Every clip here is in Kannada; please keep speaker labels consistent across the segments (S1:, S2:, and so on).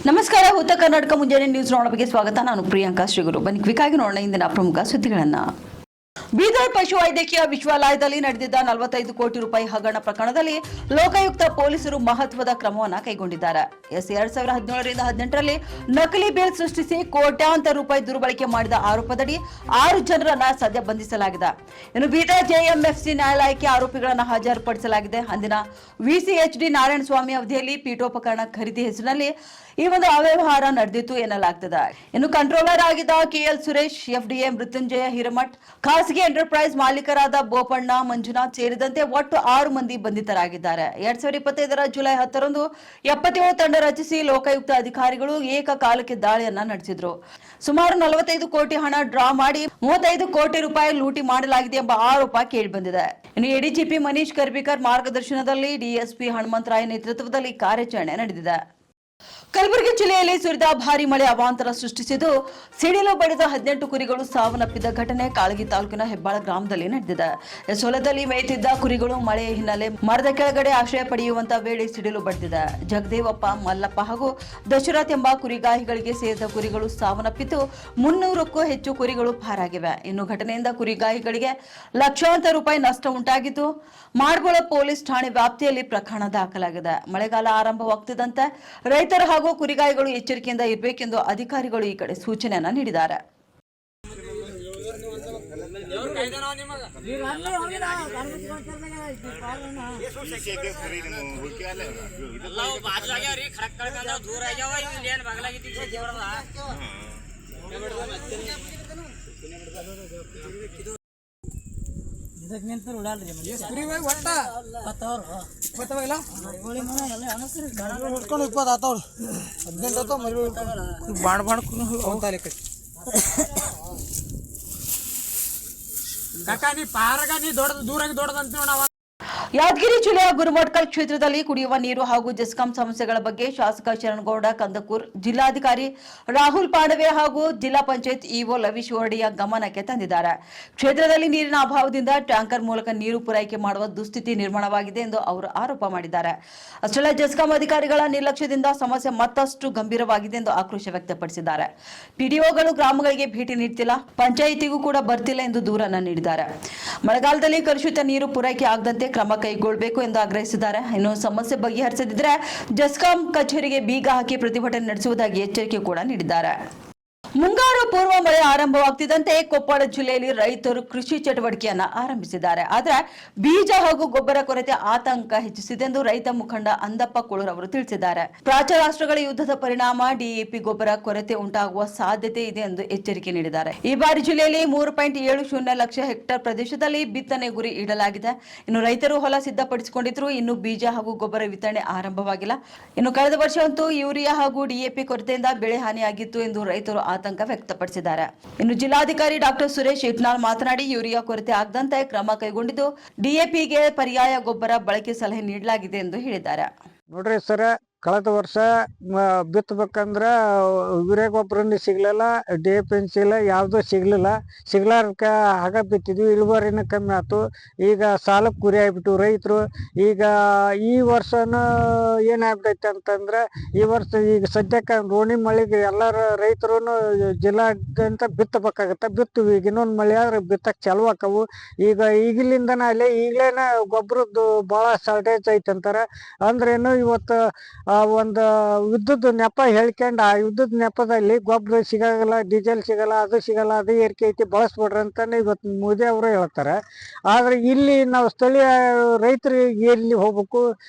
S1: ನಮಸ್ಕಾರ. ಉತ್ತರ ಕರ್ನಾಟಕ ಮುಂಜಾನೆ ನ್ಯೂಸ್ ನೋಡೋಕೆ ಸ್ವಾಗತ. ನಾನು ಪ್ರಿಯಾಂಕಾ ಶ್ರೀಗುರು. ಬನ್ನಿ ಕ್ವಿಕ್ ಆಗಿ ನೋಡೋಣ ಇಂದಿನ ಪ್ರಮುಖ ಸುದ್ದಿಗಳನ್ನ. ಬೀದರ್ ಪಶುವೈದ್ಯಕೀಯ ವಿಶ್ವವಿದ್ಯಾಲಯದಲ್ಲಿ ನಡೆದಿದ್ದ 45 ಕೋಟಿ ರೂಪಾಯಿ ಹಗರಣ ಪ್ರಕರಣದಲ್ಲಿ ಲೋಕಾಯುಕ್ತ ಪೊಲೀಸರು ಮಹತ್ವದ ಕ್ರಮವನ್ನು ಕೈಗೊಂಡಿದ್ದಾರೆ. 2017ರಿಂದ 18ರಲ್ಲಿ ನಕಲಿ ಬೇಲ್ ಸೃಷ್ಟಿಸಿ ಕೋಟ್ಯಾಂತರ ರೂಪಾಯಿ ದುರ್ಬಳಕೆ ಮಾಡಿದ ಆರೋಪದಡಿ 6 ಜನರನ್ನ ಸದ್ಯ ಬಂಧಿಸಲಾಗಿದೆ. ಇನ್ನು ಬೀದರ್ ಜೆಎಂಎಫ್ಸಿ ನ್ಯಾಯಾಲಯಕ್ಕೆ ಆರೋಪಿಗಳನ್ನು ಹಾಜರುಪಡಿಸಲಾಗಿದೆ. ಅಂದಿನ ವಿಸಿಎಚ್ಡಿ ನಾರಾಯಣಸ್ವಾಮಿ ಅವಧಿಯಲ್ಲಿ ಪೀಠೋಪಕರಣ ಖರೀದಿ ಹೆಸರಿನಲ್ಲಿ ಈ ಒಂದು ಅವ್ಯವಹಾರ ನಡೆದಿತ್ತು ಎನ್ನಲಾಗ್ತದೆ. ಇನ್ನು ಕಂಟ್ರೋಲರ್ ಆಗಿದ್ದ ಕೆಎಲ್ ಸುರೇಶ್, ಎಫ್ಡಿಎ ಮೃತ್ಯುಂಜಯ ಹಿರೇಮಠ್, ಖಾಸಗಿ ಎಂಟರ್ಪ್ರೈಸ್ ಮಾಲೀಕರಾದ ಬೋಪಣ್ಣ, ಮಂಜುನಾಥ್ ಸೇರಿದಂತೆ ಒಟ್ಟು 6 ಮಂದಿ ಬಂಧಿತರಾಗಿದ್ದಾರೆ. 2025ರ ಜುಲೈ 10ರಂದು 77 ತಂಡ ರಚಿಸಿ ಲೋಕಾಯುಕ್ತ ಅಧಿಕಾರಿಗಳು ಏಕಕಾಲಕ್ಕೆ ದಾಳಿಯನ್ನ ನಡೆಸಿದ್ರು. ಸುಮಾರು 45 ಕೋಟಿ ಹಣ ಡ್ರಾ ಮಾಡಿ 35 ಕೋಟಿ ರೂಪಾಯಿ ಲೂಟಿ ಮಾಡಲಾಗಿದೆ ಎಂಬ ಆರೋಪ ಕೇಳಿಬಂದಿದೆ. ಇನ್ನು ಎಡಿಜಿಪಿ ಮನೀಶ್ ಕರ್ಬಿಕರ್ ಮಾರ್ಗದರ್ಶನದಲ್ಲಿ ಡಿಎಸ್ಪಿ ಹನುಮಂತರಾಯ ನೇತೃತ್ವದಲ್ಲಿ ಕಾರ್ಯಾಚರಣೆ ನಡೆದಿದೆ. ಕಲಬುರಗಿ ಜಿಲ್ಲೆಯಲ್ಲಿ ಸುರಿದ ಭಾರಿ ಮಳೆ ಅವಾಂತರ ಸೃಷ್ಟಿಸಿದ್ದು, ಸಿಡಿಲು ಬಡಿದ 18 ಕುರಿಗಳು ಸಾವನ್ನಪ್ಪಿದ ಘಟನೆ ಕಾಳಗಿ ತಾಲೂಕಿನ ಹೆಬ್ಬಾಳ ಗ್ರಾಮದಲ್ಲಿ ನಡೆದಿದೆ. ಹೊಲದಲ್ಲಿ ಮೇಯ್ತಿದ್ದ ಕುರಿಗಳು ಮಳೆಯ ಹಿನ್ನೆಲೆ ಮರದ ಕೆಳಗಡೆ ಆಶ್ರಯ ಪಡೆಯುವಂತ ವೇಳೆ ಸಿಡಿಲು ಬಡಿದಿದೆ. ಜಗದೇವಪ್ಪ, ಮಲ್ಲಪ್ಪ ಹಾಗೂ ದಶರಥ್ ಎಂಬ ಕುರಿಗಾಹಿಗಳಿಗೆ ಸೇರಿದ ಕುರಿಗಳು ಸಾವನ್ನಪ್ಪಿದ್ದು, 300ಕ್ಕೂ ಹೆಚ್ಚು ಕುರಿಗಳು ಪಾರಾಗಿವೆ. ಇನ್ನು ಘಟನೆಯಿಂದ ಕುರಿಗಾಹಿಗಳಿಗೆ ಲಕ್ಷಾಂತರ ರೂಪಾಯಿ ನಷ್ಟ ಉಂಟಾಗಿದ್ದು, ಮಾಡಗೋಳ ಪೊಲೀಸ್ ಠಾಣೆ ವ್ಯಾಪ್ತಿಯಲ್ಲಿ ಪ್ರಕರಣ ದಾಖಲಾಗಿದೆ. ಮಳೆಗಾಲ ಆರಂಭವಾಗುತ್ತಿದ್ದಂತೆ ರೈತರ ಹಾಗೂ ಕುರಿಗಾಯಿಗಳು ಎಚ್ಚರಿಕೆಯಿಂದ ಇರಬೇಕೆಂದು ಅಧಿಕಾರಿಗಳು ಈ ಕಡೆ ಸೂಚನೆಯನ್ನ ನೀಡಿದ್ದಾರೆ. ಯಾದಗಿರಿ ಜಿಲ್ಲೆಯ ಗುರುಮಠಕಲ್ ಕ್ಷೇತ್ರದಲ್ಲಿ ಕುಡಿಯುವ ನೀರು ಹಾಗೂ ಜೆಸ್ಕಾಂ ಸಮಸ್ಯೆಗಳ ಬಗ್ಗೆ ಶಾಸಕ ಶರಣಗೌಡ ಕಂದಕೂರ್, ಜಿಲ್ಲಾಧಿಕಾರಿ ರಾಹುಲ್ ಪಾಂಡವೆ ಹಾಗೂ ಜಿಲ್ಲಾ ಪಂಚಾಯತ್ ಇಒ ಲವೀಶ್ ವರ್ಡಿಯ ಗಮನಕ್ಕೆ ತಂದಿದ್ದಾರೆ. ಕ್ಷೇತ್ರದಲ್ಲಿ ನೀರಿನ ಅಭಾವದಿಂದ ಟ್ಯಾಂಕರ್ ಮೂಲಕ ನೀರು ಪೂರೈಕೆ ಮಾಡುವ ದುಸ್ಥಿತಿ ನಿರ್ಮಾಣವಾಗಿದೆ ಎಂದು ಅವರು ಆರೋಪ ಮಾಡಿದ್ದಾರೆ. ಅಷ್ಟೆಲ್ಲ ಜೆಸ್ಕಾಂ ಅಧಿಕಾರಿಗಳ ನಿರ್ಲಕ್ಷ್ಯದಿಂದ ಸಮಸ್ಯೆ ಮತ್ತಷ್ಟು ಗಂಭೀರವಾಗಿದೆ ಎಂದು ಆಕ್ರೋಶ ವ್ಯಕ್ತಪಡಿಸಿದ್ದಾರೆ. ಪಿಡಿಒಗಳು ಗ್ರಾಮಗಳಿಗೆ ಭೇಟಿ ನೀಡುತ್ತಿಲ್ಲ, ಪಂಚಾಯಿತಿಗೂ ಕೂಡ ಬರ್ತಿಲ್ಲ ಎಂದು ದೂರನ್ನ ನೀಡಿದ್ದಾರೆ. ಮಳೆಗಾಲದಲ್ಲಿ ಕಲುಷಿತ ನೀರು ಪೂರೈಕೆ ಆಗದಂತೆ ಕ್ರಮ ಕೈಗೊಳ್ಳಬೇಕು ಎಂದು ಆಗ್ರಹಿಸಿದ್ದಾರೆ. ಇನ್ನು ಸಮಸ್ಯೆ ಬಗೆಹರಿಸದಿದ್ದರೆ ಜೆಸ್ಕಾಂ ಕಚೇರಿಗೆ ಬೀಗ ಹಾಕಿ ಪ್ರತಿಭಟನೆ ನಡೆಸುವುದಾಗಿ ಎಚ್ಚರಿಕೆ ಕೂಡ ನೀಡಿದ್ದಾರೆ. ಮುಂಗಾರು ಪೂರ್ವ ಮಳೆ ಆರಂಭವಾಗುತ್ತಿದ್ದಂತೆ ಕೊಪ್ಪಳ ಜಿಲ್ಲೆಯಲ್ಲಿ ರೈತರು ಕೃಷಿ ಚಟುವಟಿಕೆಯನ್ನ ಆರಂಭಿಸಿದ್ದಾರೆ. ಆದರೆ ಬೀಜ ಹಾಗೂ ಗೊಬ್ಬರ ಕೊರತೆ ಆತಂಕ ಹೆಚ್ಚಿಸಿದೆ ಎಂದು ರೈತ ಮುಖಂಡ ಅಂದಪ್ಪ ಕುಳೂರ್ ಅವರು ತಿಳಿಸಿದ್ದಾರೆ. ಪ್ರಾಚ್ಯ ರಾಷ್ಟ್ರಗಳ ಯುದ್ಧದ ಪರಿಣಾಮ ಡಿಎಪಿ ಗೊಬ್ಬರ ಕೊರತೆ ಉಂಟಾಗುವ ಸಾಧ್ಯತೆ ಇದೆ ಎಂದು ಎಚ್ಚರಿಕೆ ನೀಡಿದ್ದಾರೆ. ಈ ಬಾರಿ ಜಿಲ್ಲೆಯಲ್ಲಿ 3.70 ಲಕ್ಷ ಹೆಕ್ಟೇರ್ ಪ್ರದೇಶದಲ್ಲಿ ಬಿತ್ತನೆ ಗುರಿ ಇಡಲಾಗಿದೆ. ಇನ್ನು ರೈತರು ಹೊಲ ಸಿದ್ಧಪಡಿಸಿಕೊಂಡಿದ್ರು, ಇನ್ನು ಬೀಜ ಹಾಗೂ ಗೊಬ್ಬರ ವಿತರಣೆ ಆರಂಭವಾಗಿಲ್ಲ. ಇನ್ನು ಕಳೆದ ವರ್ಷವಂತೂ ಯೂರಿಯಾ ಹಾಗೂ ಡಿಎಪಿ ಕೊರತೆಯಿಂದ ಬೆಳೆ ಹಾನಿಯಾಗಿತ್ತು ಎಂದು ರೈತರು ಆತಂಕ ವ್ಯಕ್ತಪಡಿಸಿದ್ದಾರೆ. ಇನ್ನು ಜಿಲ್ಲಾಧಿಕಾರಿ ಡಾಕ್ಟರ್ ಸುರೇಶ್ ಇಟ್ನಾಳ್ ಮಾತನಾಡಿ, ಯೂರಿಯಾ ಕೊರತೆ ಆಗದಂತೆ ಕ್ರಮ ಕೈಗೊಂಡಿದ್ದು, ಡಿಎಪಿಗೆ ಪರ್ಯಾಯ ಗೊಬ್ಬರ ಬಳಕೆ ಸಲಹೆ ನೀಡಲಾಗಿದೆ ಎಂದು ಹೇಳಿದ್ದಾರೆ.
S2: ನೋಡ್ರಿ ಸರ್, ಕಳೆದ ವರ್ಷ ಬಿತ್ತಬೇಕಂದ್ರೆ ಯೂರಿಯಾ ಗೊಬ್ಬರನು ಸಿಗ್ಲಿಲ್ಲ, DAP ಸಿಗಲಿಲ್ಲ, ಯಾವುದೂ ಸಿಗ್ಲಾರ್ಕ ಹಾಗ ಬಿತ್ತಿದ್ವಿ. ಇಳುವರಿನ ಕಮ್ಮಿ ಆಯ್ತು. ಈಗ ಸಾಲಕ್ಕೆ ಗುರಿ ಆಗಿಬಿಟ್ಟು ರೈತರು. ಈಗ ಈ ವರ್ಷನೂ ಏನಾಗ್ಬಿಟ್ಟೈತೆ ಅಂತಂದ್ರೆ, ಈ ವರ್ಷ ಈಗ ಸದ್ಯಕ್ಕೆ ರೋಣಿ ಮಳೆಗೆ ಎಲ್ಲರ ರೈತರು ಜಿಲ್ಲಾದ್ಯಂತ ಬಿತ್ತಬೇಕಾಗತ್ತೆ. ಬಿತ್ತು ಈಗ ಇನ್ನೊಂದು ಮಳೆ ಆದ್ರೆ ಬಿತ್ತಕ್ಕೆ ಚಾಲು ಆಕವು. ಈಗಲಿಂದನೇ ಅಲ್ಲೇ ಈಗಲೇನ ಗೊಬ್ಬರದ್ದು ಭಾಳ ಶಾರ್ಟೇಜ್ ಐತೆ ಅಂತಾರೆ. ಅಂದ್ರೇನು ಇವತ್ತು ಒಂದು ಯುದ್ಧದ ನೆಪ ಹೇಳ್ಕೊಂಡು, ಆ ಯುದ್ಧದ ನೆಪದಲ್ಲಿ ಗೊಬ್ಬರ ಸಿಗಲ್ಲ, ಡೀಸೆಲ್ ಸಿಗಲ್ಲ, ಅದು ಏರಿಕೆ ಐತಿ, ಬಳಸ್ಬಿಡ್ರಿ ಅಂತಾನೆ ಇವತ್ತು ಮೋದಿ ಅವರು ಹೇಳ್ತಾರೆ. ಆದ್ರೆ ಇಲ್ಲಿ ನಾವು ಸ್ಥಳೀಯ ರೈತರಿಗೆ ಎಲ್ಲಿ ಹೋಗ್ಬೇಕು?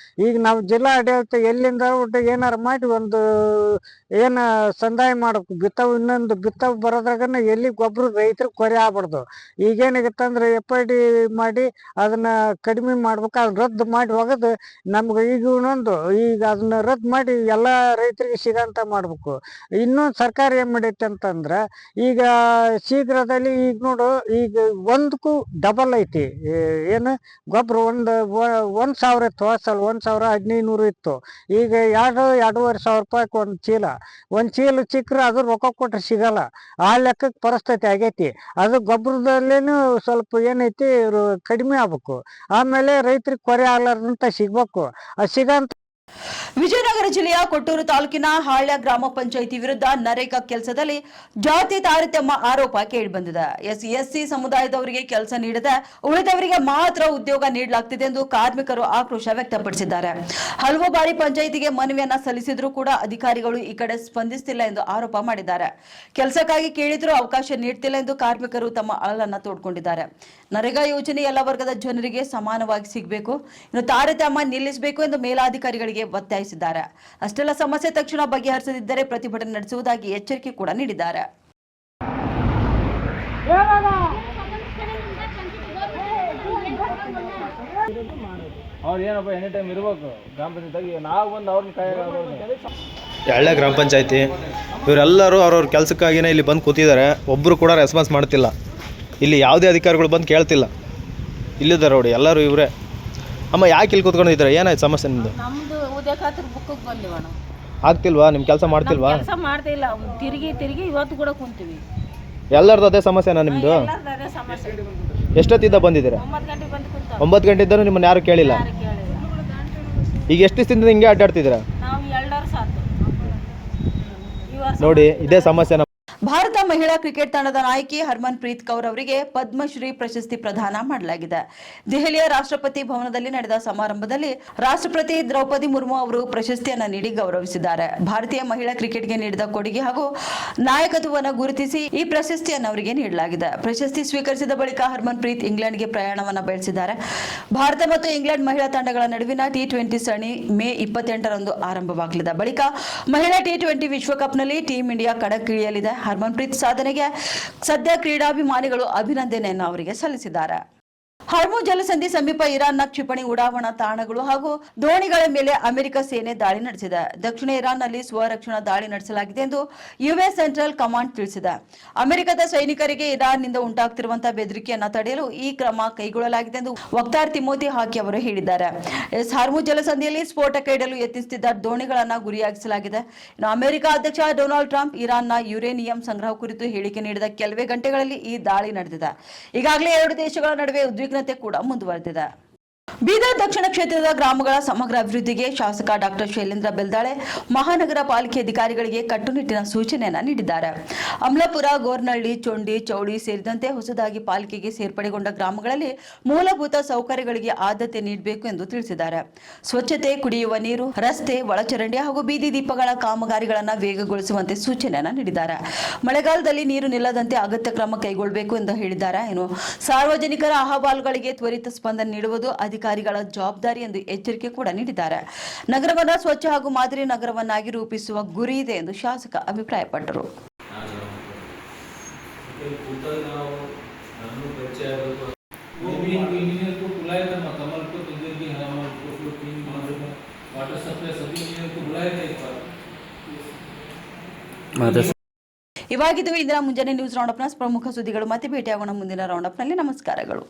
S2: ಈಗ ನಾವು ಜಿಲ್ಲಾ ಆಡಳಿತ ಎಲ್ಲಿಂದ ಏನಾರು ಮಾಡಿ ಒಂದು ಸಂದಾಯ ಮಾಡ್ಬೇಕು. ಇನ್ನೊಂದು ಬಿತ್ತವ್ ಬರೋದ್ರಾಗನ ಎಲ್ಲಿ ಗೊಬ್ಬರ ರೈತರಿಗೆ ಕೊರೆ ಆಗ್ಬಾರ್ದು. ಈಗೇನಾಗತ್ತಂದ್ರೆ FID ಮಾಡಿ ಅದನ್ನ ಕಡಿಮೆ ಮಾಡ್ಬೇಕು. ಅದನ್ನ ರದ್ದು ಮಾಡಿ ಹೋಗೋದು ನಮ್ಗೆ ಈಗ ಅದನ್ನ ರದ್ದು ಮಾಡಿ ಎಲ್ಲ ರೈತರಿಗೆ ಸಿಗಂತ ಮಾಡ್ಬೇಕು. ಇನ್ನೊಂದು ಸರ್ಕಾರ ಏನ್ ಮಾಡೈತೆ ಅಂತಂದ್ರೆ, ಈಗ ಶೀಘ್ರದಲ್ಲಿ ಈಗ ನೋಡು, ಈಗ ಒಂದಕ್ಕೂ ಡಬಲ್ ಐತಿ. ಏನು ಗೊಬ್ಬರ 1,000 ಇತ್ತು, ಸಲ 1,000-1,500 ಇತ್ತು. ಈಗ 2,500 ರೂಪಾಯಿಗೆ ಒಂದು ಚೀಲ ಚಿಕ್ಕ್ರೆ ಅದು ರೊಕ್ಕ ಕೊಟ್ರೆ ಸಿಗಲ್ಲ. ಆ ಲೆಕ್ಕಕ್ಕೆ ಪರಿಸ್ಥಿತಿ ಆಗೈತಿ. ಅದು ಗೊಬ್ಬರದಲ್ಲೇನು ಸ್ವಲ್ಪ ಏನೈತಿ ಕಡಿಮೆ ಆಗ್ಬೇಕು. ಆಮೇಲೆ ರೈತರಿಗೆ ಕೊರೆ ಆಗ್ಲಾರ್ದಂತ ಸಿಗ್ಬೇಕು. ಸಿಗಂತ
S1: ವಿಜಯನಗರ ಜಿಲ್ಲೆಯ ಕೊಟ್ಟೂರು ತಾಲೂಕಿನ ಹಾಳ್ಯ ಗ್ರಾಮ ಪಂಚಾಯಿತಿ ವಿರುದ್ಧ ನರೇಗಾ ಕೆಲಸದಲ್ಲಿ ಜಾತಿ ತಾರತಮ್ಯ ಆರೋಪ ಕೇಳಿಬಂದಿದೆ. ಎಸ್ಸಿ ಸಮುದಾಯದವರಿಗೆ ಕೆಲಸ ನೀಡದೆ ಉಳಿದವರಿಗೆ ಮಾತ್ರ ಉದ್ಯೋಗ ನೀಡಲಾಗುತ್ತಿದೆ ಎಂದು ಕಾರ್ಮಿಕರು ಆಕ್ರೋಶ ವ್ಯಕ್ತಪಡಿಸಿದ್ದಾರೆ. ಹಲವು ಬಾರಿ ಪಂಚಾಯಿತಿಗೆ ಮನವಿಯನ್ನ ಸಲ್ಲಿಸಿದ್ರೂ ಕೂಡ ಅಧಿಕಾರಿಗಳು ಈ ಕಡೆ ಸ್ಪಂದಿಸುತ್ತಿಲ್ಲ ಎಂದು ಆರೋಪ ಮಾಡಿದ್ದಾರೆ. ಕೆಲಸಕ್ಕಾಗಿ ಕೇಳಿದರೂ ಅವಕಾಶ ನೀಡುತ್ತಿಲ್ಲ ಎಂದು ಕಾರ್ಮಿಕರು ತಮ್ಮ ಅಳಲನ್ನ ತೋಡ್ಕೊಂಡಿದ್ದಾರೆ. ನರೇಗಾ ಯೋಜನೆ ಎಲ್ಲ ವರ್ಗದ ಜನರಿಗೆ ಸಮಾನವಾಗಿ ಸಿಗಬೇಕು, ಇನ್ನು ತಾರತಮ್ಯ ನಿಲ್ಲಿಸಬೇಕು ಎಂದು ಮೇಲಾಧಿಕಾರಿಗಳಿಗೆ ಒತ್ತಾಯಿಸಿದ್ದಾರೆ. ಅಷ್ಟೆಲ್ಲ ಸಮಸ್ಯೆ ತಕ್ಷಣ ಬಗೆಹರಿಸದಿದ್ದರೆ ಪ್ರತಿಭಟನೆ ನಡೆಸುವುದಾಗಿ ಎಚ್ಚರಿಕೆ ಕೂಡ ನೀಡಿದ್ದಾರೆ.
S3: ಹಳ್ಳ ಗ್ರಾಮ ಪಂಚಾಯತಿ ಇವರೆಲ್ಲರೂ ಅವ್ರವ್ರ ಕೆಲಸಕ್ಕಾಗಿಯೇ ಇಲ್ಲಿ ಬಂದು ಕೂತಿದ್ದಾರೆ. ಒಬ್ಬರು ಕೂಡ ರೆಸ್ಪಾನ್ಸ್ ಮಾಡ್ತಿಲ್ಲ. ಇಲ್ಲಿ ಯಾವುದೇ ಅಧಿಕಾರಿಗಳು ಬಂದು ಕೇಳ್ತಿಲ್ಲ. ಇಲ್ಲಿದ್ದಾರೆ ನೋಡಿ, ಎಲ್ಲರೂ ಇವರೇ. ಅಮ್ಮ, ಯಾಕೆ ಇಲ್ಲಿ ಕೂತ್ಕೊಂಡಿದ್ದೀರಾ? ಏನಾಯ್ತು ಸಮಸ್ಯೆ ನಿಮ್ಮದು?
S4: ನಮ್ದು ಉದ್ಯೋಗ ಬುಕ್ಕಕ್ಕೆ ಬಂದಿವಣ.
S3: ಆಗ್ತಿಲ್ವಾ? ನಿಮ್ಮ ಕೆಲಸ ಮಾಡ್ತಿಲ್ವಾ?
S4: ಕೆಲಸ ಮಾಡ್ತಿಲ್ಲ, ತಿರುಗಿ ಇವತ್ತು ಕೂಡ ಕುಂತೀವಿ.
S3: ಎಲ್ಲರದ್ದು ಅದೇ ಸಮಸ್ಯೆನಾ ನಿಮ್ಮದು?
S4: ಎಲ್ಲರದ್ದು ಅದೇ ಸಮಸ್ಯೆ.
S3: ಎಷ್ಟೊತ್ತಿದ್ದ ಬಂದಿದ್ದೀರಾ?
S4: 9 ಗಂಟೆಗೆ ಬಂದು ಕುಂತ.
S3: 9 ಗಂಟೆಯಿಂದನೂ ನಿಮ್ಮನ್ನು ಯಾರು ಕೇಳಿಲ್ಲ?
S4: ಯಾರು ಕೇಳಿಲ್ಲ.
S3: ಈಗ ಎಷ್ಟು ದಿವಸದಿಂದ ಹಿಂಗೆ ಅಡ್ಡಾಡ್ತಿದ್ದೀರಾ?
S4: ನಾವು 2 ವರ್ಷ ಆಯ್ತು. ಈ ವರ್ಷ
S3: ನೋಡಿ, ಇದೇ ಸಮಸ್ಯೆನ.
S1: ಭಾರತ ಮಹಿಳಾ ಕ್ರಿಕೆಟ್ ತಂಡದ ನಾಯಕಿ ಹರ್ಮನ್ ಪ್ರೀತ್ ಕೌರ್ ಅವರಿಗೆ ಪದ್ಮಶ್ರೀ ಪ್ರಶಸ್ತಿ ಪ್ರದಾನ ಮಾಡಲಾಗಿದೆ. ದೆಹಲಿಯ ರಾಷ್ಟ್ರಪತಿ ಭವನದಲ್ಲಿ ನಡೆದ ಸಮಾರಂಭದಲ್ಲಿ ರಾಷ್ಟ್ರಪತಿ ದ್ರೌಪದಿ ಮುರ್ಮು ಅವರು ಪ್ರಶಸ್ತಿಯನ್ನು ನೀಡಿ ಗೌರವಿಸಿದ್ದಾರೆ. ಭಾರತೀಯ ಮಹಿಳಾ ಕ್ರಿಕೆಟ್ಗೆ ನೀಡಿದ ಕೊಡುಗೆ ಹಾಗೂ ನಾಯಕತ್ವವನ್ನು ಗುರುತಿಸಿ ಈ ಪ್ರಶಸ್ತಿಯನ್ನು ಅವರಿಗೆ ನೀಡಲಾಗಿದೆ. ಪ್ರಶಸ್ತಿ ಸ್ವೀಕರಿಸಿದ ಬಳಿಕ ಹರ್ಮನ್ ಪ್ರೀತ್ ಇಂಗ್ಲೆಂಡ್ಗೆ ಪ್ರಯಾಣವನ್ನು ಬೆಳೆಸಿದ್ದಾರೆ. ಭಾರತ ಮತ್ತು ಇಂಗ್ಲೆಂಡ್ ಮಹಿಳಾ ತಂಡಗಳ ನಡುವಿನ T20 ಸರಣಿ ಮೇ 28ರಂದು ಆರಂಭವಾಗಲಿದೆ. ಬಳಿಕ ಮಹಿಳಾ T20 ವಿಶ್ವಕಪ್ನಲ್ಲಿ ಟೀಂ ಇಂಡಿಯಾ ಕಣಕ್ಕಿಳಿಯಲಿದೆ. ಹರ್ಮನ್ ಪ್ರೀತ್ ಸಾಧನೆಗೆ ಸದ್ಯ ಕ್ರೀಡಾಭಿಮಾನಿಗಳು ಅಭಿನಂದನೆಯನ್ನು ಅವರಿಗೆ ಸಲ್ಲಿಸಿದ್ದಾರೆ. ಹಾರ್ಮುಜ್ ಜಲಸಂಧಿ ಸಮೀಪ ಇರಾನ್ನ ಕ್ಷಿಪಣಿ ಉಡಾವಣಾ ತಾಣಗಳು ಹಾಗೂ ದೋಣಿಗಳ ಮೇಲೆ ಅಮೆರಿಕ ಸೇನೆ ದಾಳಿ ನಡೆಸಿದೆ. ದಕ್ಷಿಣ ಇರಾನ್ನಲ್ಲಿ ಸ್ವರಕ್ಷಣಾ ದಾಳಿ ನಡೆಸಲಾಗಿದೆ ಎಂದು ಯುಎಸ್ ಸೆಂಟ್ರಲ್ ಕಮಾಂಡ್ ತಿಳಿಸಿದೆ. ಅಮೆರಿಕದ ಸೈನಿಕರಿಗೆ ಇರಾನ್ನಿಂದ ಉಂಟಾಗುತ್ತಿರುವಂತಹ ಬೆದರಿಕೆಯನ್ನು ತಡೆಯಲು ಈ ಕ್ರಮ ಕೈಗೊಳ್ಳಲಾಗಿದೆ ಎಂದು ವಕ್ತಾರ ತಿಮೋತಿ ಹಾಕಿ ಅವರು ಹೇಳಿದ್ದಾರೆ. ಹಾರ್ಮುಜ್ ಜಲಸಂಧಿಯಲ್ಲಿ ಸ್ಫೋಟಕ್ಕೆ ಇಡಲು ಯತ್ನಿಸುತ್ತಿದ್ದ ದೋಣಿಗಳನ್ನು ಗುರಿಯಾಗಿಸಲಾಗಿದೆ. ಇನ್ನು ಅಮೆರಿಕ ಅಧ್ಯಕ್ಷ ಡೊನಾಲ್ಡ್ ಟ್ರಂಪ್ ಇರಾನ್ನ ಯುರೇನಿಯಂ ಸಂಗ್ರಹ ಕುರಿತು ಹೇಳಿಕೆ ನೀಡಿದ ಕೆಲವೇ ಗಂಟೆಗಳಲ್ಲಿ ಈ ದಾಳಿ ನಡೆದಿದೆ. ಈಗಾಗಲೇ 2 ದೇಶಗಳ ನಡುವೆ ಉದ್ವಿಗ್ನತೆ ಕೂಡ ಮುಂದುವರೆದಿದೆ. ಬೀದರ್ ದಕ್ಷಿಣ ಕ್ಷೇತ್ರದ ಗ್ರಾಮಗಳ ಸಮಗ್ರ ಅಭಿವೃದ್ಧಿಗೆ ಶಾಸಕ ಡಾಕ್ಟರ್ ಶೈಲೇಂದ್ರ ಬೆಲ್ದಾಳೆ ಮಹಾನಗರ ಪಾಲಿಕೆ ಅಧಿಕಾರಿಗಳಿಗೆ ಕಟ್ಟುನಿಟ್ಟಿನ ಸೂಚನೆಯನ್ನು ನೀಡಿದ್ದಾರೆ. ಅಮಲಾಪುರ, ಗೋರ್ನಹಳ್ಳಿ, ಚೊಂಡಿ, ಚೌಳಿ ಸೇರಿದಂತೆ ಹೊಸದಾಗಿ ಪಾಲಿಕೆಗೆ ಸೇರ್ಪಡೆಗೊಂಡ ಗ್ರಾಮಗಳಲ್ಲಿ ಮೂಲಭೂತ ಸೌಕರ್ಯಗಳಿಗೆ ಆದ್ಯತೆ ನೀಡಬೇಕು ಎಂದು ತಿಳಿಸಿದ್ದಾರೆ. ಸ್ವಚ್ಛತೆ, ಕುಡಿಯುವ ನೀರು, ರಸ್ತೆ, ಒಳಚರಂಡಿ ಹಾಗೂ ಬೀದಿ ದೀಪಗಳ ಕಾಮಗಾರಿಗಳನ್ನು ವೇಗಗೊಳಿಸುವಂತೆ ಸೂಚನೆಯನ್ನು ನೀಡಿದ್ದಾರೆ. ಮಳೆಗಾಲದಲ್ಲಿ ನೀರು ನಿಲ್ಲದಂತೆ ಅಗತ್ಯ ಕ್ರಮ ಕೈಗೊಳ್ಳಬೇಕು ಎಂದು ಹೇಳಿದ್ದಾರೆ. ಇನ್ನು ಸಾರ್ವಜನಿಕರ ಅಹವಾಲುಗಳಿಗೆ ತ್ವರಿತ ಸ್ಪಂದನೆ ನೀಡುವುದು ಅಧಿಕಾರಿಗಳ ಜವಾಬ್ದಾರಿ ಎಂದು ಎಚ್ಚರಿಕೆ ಕೂಡ ನೀಡಿದ್ದಾರೆ. ನಗರವನ್ನು ಸ್ವಚ್ಛ ಹಾಗೂ ಮಾದರಿ ನಗರವನ್ನಾಗಿ ರೂಪಿಸುವ ಗುರಿ ಇದೆ ಎಂದು ಶಾಸಕ ಅಭಿಪ್ರಾಯಪಟ್ಟರು. ಇವಾಗಿದ್ದು ಇಂದಿನ ಮುಂಜಾನೆ ನ್ಯೂಸ್ ರೌಂಡಪ್ನ ಪ್ರಮುಖ ಸುದ್ದಿಗಳು. ಮತ್ತೆ ಭೇಟಿಯಾಗೋಣ ಮುಂದಿನ ರೌಂಡಪ್ನಲ್ಲಿ. ನಮಸ್ಕಾರಗಳು.